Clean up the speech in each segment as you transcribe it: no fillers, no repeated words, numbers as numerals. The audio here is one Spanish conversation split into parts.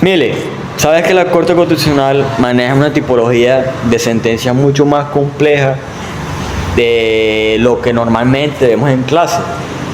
Mire, sabes que la Corte Constitucional maneja una tipología de sentencia mucho más compleja de lo que normalmente vemos en clase.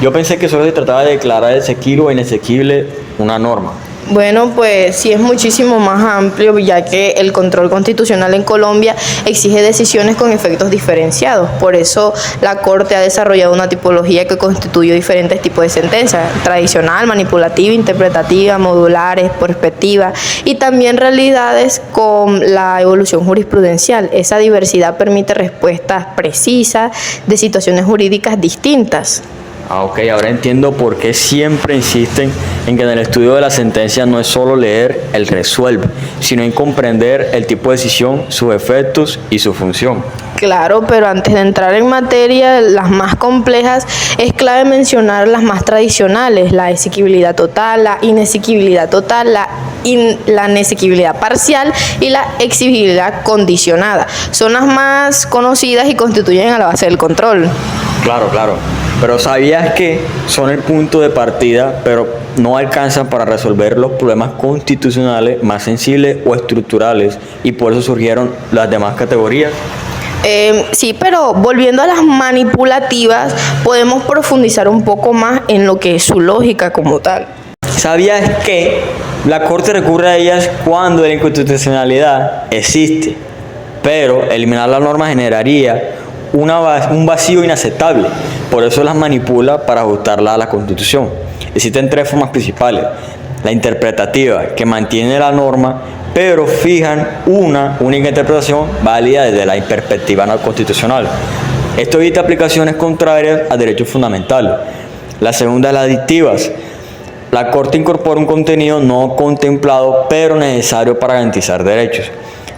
Yo pensé que solo se trataba de declarar exequible o inexequible una norma. Bueno, pues sí es muchísimo más amplio, ya que el control constitucional en Colombia exige decisiones con efectos diferenciados. Por eso la Corte ha desarrollado una tipología que constituye diferentes tipos de sentencias: tradicional, manipulativa, interpretativa, modulares, prospectiva, y también realidades con la evolución jurisprudencial. Esa diversidad permite respuestas precisas de situaciones jurídicas distintas. Ok, ahora entiendo por qué siempre insisten en que en el estudio de la sentencia no es solo leer el resuelve, sino en comprender el tipo de decisión, sus efectos y su función. Claro, pero antes de entrar en materia, las más complejas, es clave mencionar las más tradicionales: la exequibilidad total, la inexequibilidad total, la inexequibilidad parcial y la exigibilidad condicionada. Son las más conocidas y constituyen a la base del control. Claro, claro. Pero ¿sabías que son el punto de partida, pero no alcanzan para resolver los problemas constitucionales más sensibles o estructurales, y por eso surgieron las demás categorías? Sí, pero volviendo a las manipulativas, podemos profundizar un poco más en lo que es su lógica como tal. ¿Sabías que la Corte recurre a ellas cuando la inconstitucionalidad existe, pero eliminar la norma generaría un vacío inaceptable? Por eso las manipula para ajustarla a la Constitución. Existen tres formas principales: la interpretativa, que mantiene la norma, pero fijan una única interpretación válida desde la perspectiva no constitucional. Esto evita aplicaciones contrarias a derechos fundamentales. La segunda es la adictivas. La Corte incorpora un contenido no contemplado, pero necesario para garantizar derechos.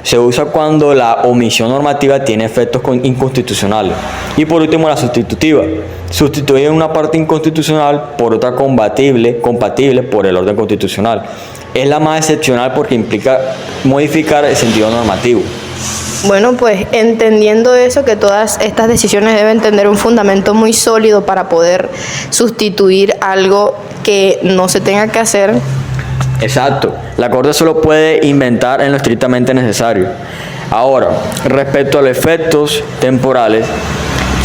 Se usa cuando la omisión normativa tiene efectos inconstitucionales. Y por último, la sustitutiva. Sustituye una parte inconstitucional por otra compatible por el orden constitucional. Es la más excepcional porque implica modificar el sentido normativo. Bueno, pues entendiendo eso, que todas estas decisiones deben tener un fundamento muy sólido para poder sustituir algo que no se tenga que hacer. Exacto, la Corte solo puede inventar en lo estrictamente necesario. Ahora, respecto a los efectos temporales,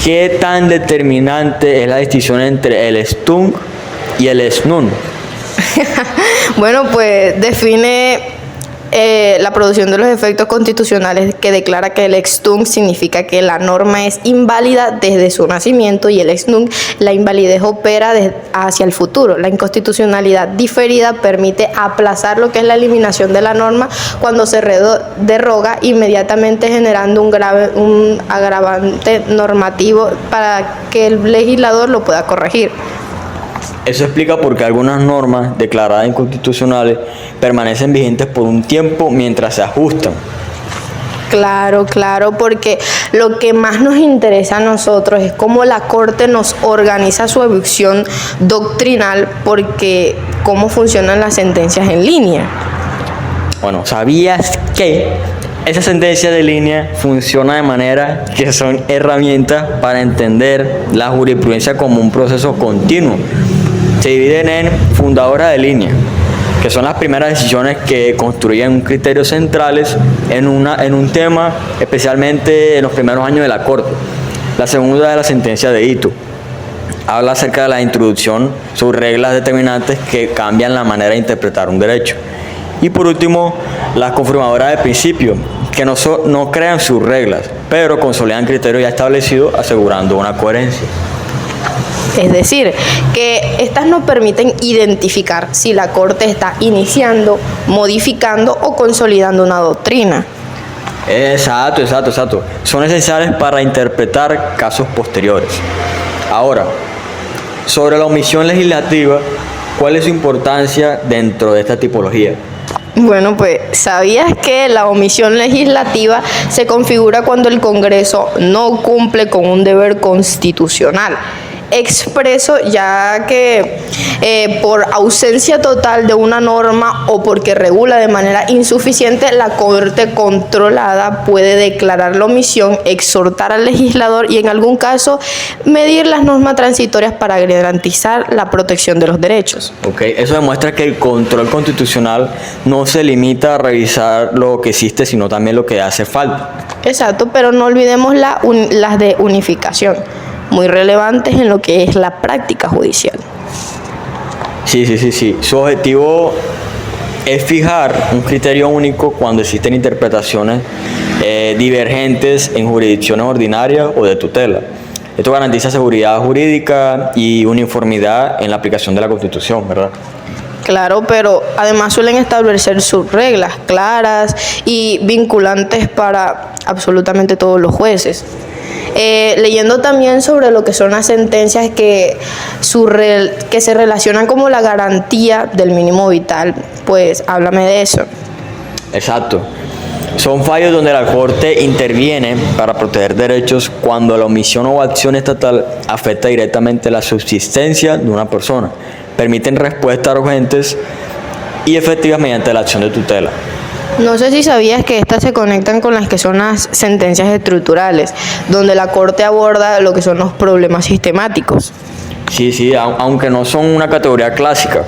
¿qué tan determinante es la distinción entre el stung y el snun? Bueno, pues define la producción de los efectos constitucionales, que declara que el ex tunc significa que la norma es inválida desde su nacimiento, y el ex nunc, la invalidez opera hacia el futuro. La inconstitucionalidad diferida permite aplazar lo que es la eliminación de la norma cuando se deroga inmediatamente, generando un agravante normativo para que el legislador lo pueda corregir. Eso explica por qué algunas normas declaradas inconstitucionales permanecen vigentes por un tiempo mientras se ajustan. Claro, porque lo que más nos interesa a nosotros es cómo la Corte nos organiza su evolución doctrinal, porque cómo funcionan las sentencias en línea. Bueno, ¿sabías que esa sentencia de línea funciona de manera que son herramientas para entender la jurisprudencia como un proceso continuo? Se dividen en fundadoras de línea, que son las primeras decisiones que construyen criterios centrales en un tema, especialmente en los primeros años de la Corte. La segunda es la sentencia de hito. Habla acerca de la introducción sobre reglas determinantes que cambian la manera de interpretar un derecho. Y por último, las confirmadoras de principio, que no crean sus reglas, pero consolidan criterios ya establecidos, asegurando una coherencia. Es decir, que estas nos permiten identificar si la Corte está iniciando, modificando o consolidando una doctrina. Exacto. Son esenciales para interpretar casos posteriores. Ahora, sobre la omisión legislativa, ¿cuál es su importancia dentro de esta tipología? Bueno, pues, ¿sabías que la omisión legislativa se configura cuando el Congreso no cumple con un deber constitucional? expreso, ya que por ausencia total de una norma o porque regula de manera insuficiente, la Corte controlada puede declarar la omisión, exhortar al legislador y en algún caso medir las normas transitorias para garantizar la protección de los derechos. Ok, eso demuestra que el control constitucional no se limita a revisar lo que existe, sino también lo que hace falta. Exacto, pero no olvidemos las de unificación, muy relevantes en lo que es la práctica judicial. Sí. Su objetivo es fijar un criterio único cuando existen interpretaciones divergentes en jurisdicciones ordinarias o de tutela. Esto garantiza seguridad jurídica y uniformidad en la aplicación de la Constitución, ¿verdad? Claro, pero además suelen establecer sus reglas claras y vinculantes para absolutamente todos los jueces. Leyendo también sobre lo que son las sentencias que se relacionan como la garantía del mínimo vital, pues háblame de eso. Exacto. Son fallos donde la Corte interviene para proteger derechos cuando la omisión o acción estatal afecta directamente la subsistencia de una persona. Permiten respuestas urgentes y efectivas mediante la acción de tutela. No sé si sabías que estas se conectan con las que son las sentencias estructurales, donde la Corte aborda lo que son los problemas sistemáticos. Sí, aunque no son una categoría clásica,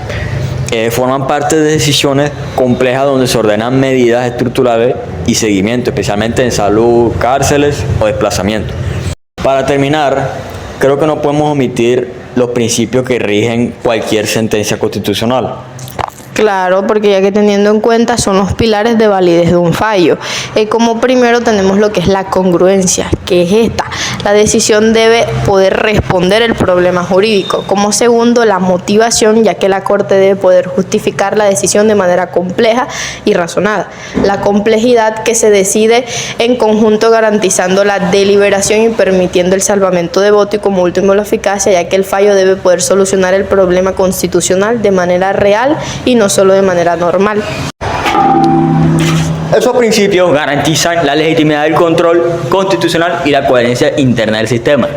forman parte de decisiones complejas donde se ordenan medidas estructurales y seguimiento, especialmente en salud, cárceles o desplazamiento. Para terminar, creo que no podemos omitir los principios que rigen cualquier sentencia constitucional. Claro, porque ya que teniendo en cuenta son los pilares de validez de un fallo. Como primero tenemos lo que es la congruencia, que es esta. La decisión debe poder responder el problema jurídico. Como segundo, la motivación, ya que la Corte debe poder justificar la decisión de manera compleja y razonada. La complejidad, que se decide en conjunto garantizando la deliberación y permitiendo el salvamento de voto. Y como último, la eficacia, ya que el fallo debe poder solucionar el problema constitucional de manera real y no solo de manera normal. Esos principios garantizan la legitimidad del control constitucional y la coherencia interna del sistema.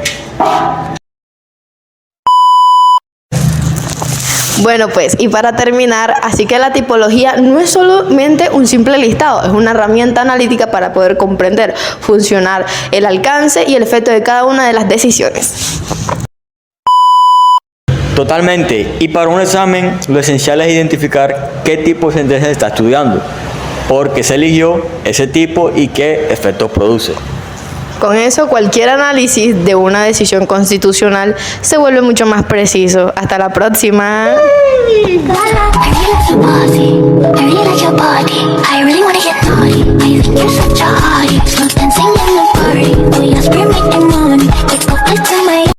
Bueno, pues, y para terminar, así que la tipología no es solamente un simple listado, es una herramienta analítica para poder comprender, funcionar, el alcance y el efecto de cada una de las decisiones. Totalmente. Y para un examen, lo esencial es identificar qué tipo de sentencia se está estudiando, por qué se eligió ese tipo y qué efectos produce. Con eso, cualquier análisis de una decisión constitucional se vuelve mucho más preciso. Hasta la próxima. I really like your body. I really wanna get naughty. I think you're such a hottie.